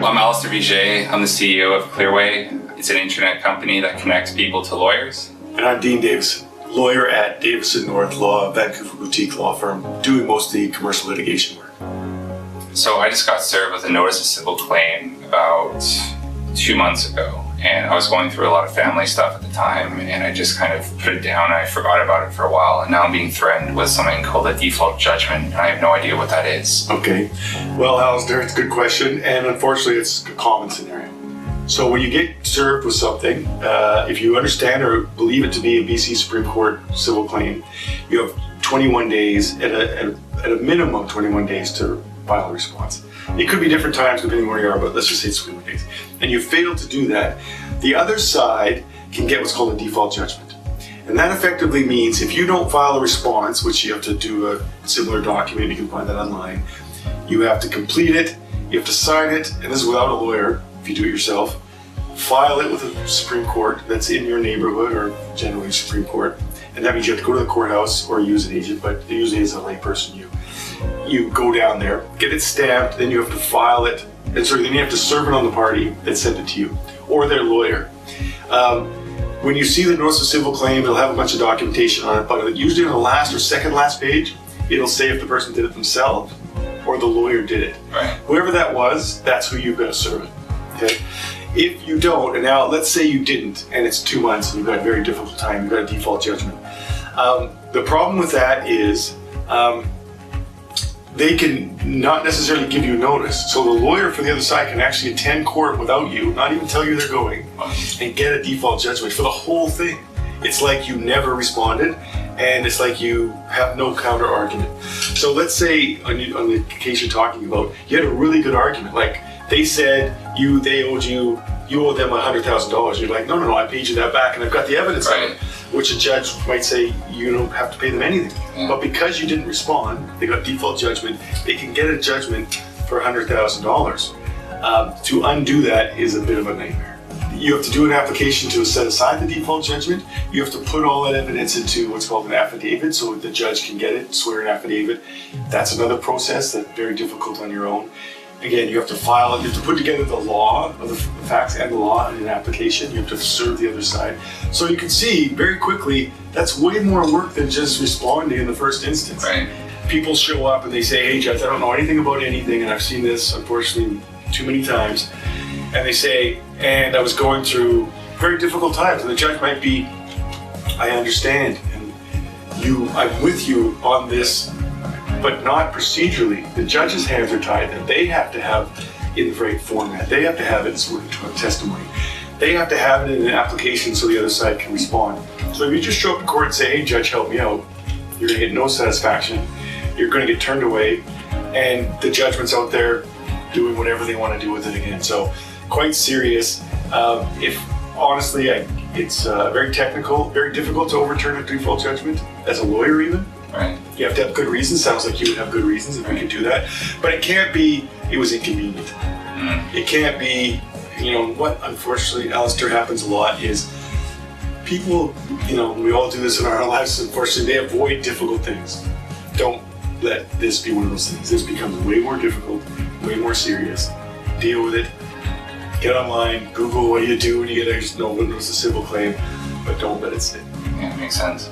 Well, I'm Alistair Vijay. I'm the CEO of Clearway. It's an internet company that connects people to lawyers. And I'm Dean Davison, lawyer at Davison North Law, a Vancouver boutique law firm, doing most of the commercial litigation work. So I just got served with a notice of civil claim about 2 months ago. And I was going through a lot of family stuff at the time, and I just kind of put it down and I forgot about it for a while. And now I'm being threatened with something called a default judgment, and I have no idea what that is. Okay. Well, Alistair, it's a good question, and unfortunately it's a common scenario. So when you get served with something, if you understand or believe it to be a BC Supreme Court civil claim, you have 21 days, at a minimum 21 days to file a response. It could be different times depending where you are, but let's just say it's 21 days. And you fail to do that, the other side can get what's called a default judgment. And that effectively means if you don't file a response, which you have to do a similar document, you can find that online, you have to complete it, you have to sign it, and this is without a lawyer, if you do it yourself, file it with the Supreme Court that's in your neighborhood or generally Supreme Court. And that means you have to go to the courthouse or use an agent, but usually as a layperson, you go down there, get it stamped, then you have to file it, and so then you have to serve it on the party that sent it to you, or their lawyer. When you see the notice of civil claim, it'll have a bunch of documentation on it, but usually on the last or second last page, it'll say if the person did it themselves or the lawyer did it. Right. Whoever that was, that's who you've got to serve it. Okay? If you don't, and now let's say you didn't, and it's 2 months and you've got a very difficult time, you've got a default judgment. The problem with that is they can not necessarily give you notice. So the lawyer for the other side can actually attend court without you, not even tell you they're going, and get a default judgment for the whole thing. It's like you never responded, and it's like you have no counter argument. So let's say on the case you're talking about, you had a really good argument, like they said you owe them $100,000. You're like, no, I paid you that back, and I've got the evidence of it. Which a judge might say you don't have to pay them anything. Yeah. But because you didn't respond, they got default judgment, they can get a judgment for $100,000. To undo that is a bit of a nightmare. You have to do an application to set aside the default judgment. You have to put all that evidence into what's called an affidavit so the judge can get it, swear an affidavit. That's another process that's very difficult on your own. Again, you have to file, you have to put together the law, of the facts and the law in an application. You have to serve the other side. So you can see very quickly, that's way more work than just responding in the first instance. Right. People show up and they say, hey Judge, I don't know anything about anything, and I've seen this, unfortunately, too many times. And they say, and I was going through very difficult times. And the judge might be, I understand, and I'm with you on this, but not procedurally. The judge's hands are tied, and they have to have in the right format. They have to have it sort of testimony. They have to have it in an application so the other side can respond. So if you just show up in court and say, hey judge, help me out, you're gonna get no satisfaction, you're gonna get turned away, and the judgment's out there doing whatever they want to do with it again. So quite serious. Honestly, it's very technical, very difficult to overturn a default judgment as a lawyer even. Right. You have to have good reasons. Sounds like you would have good reasons if you could do that. But it can't be, it was inconvenient. It can't be, what unfortunately, Alistair, happens a lot is people, we all do this in our lives, unfortunately, they avoid difficult things. Don't let this be one of those things. This becomes way more difficult, way more serious. Deal with it. Get online, Google what you do when you get a notice of civil claim, but don't let it sit. Yeah, makes sense.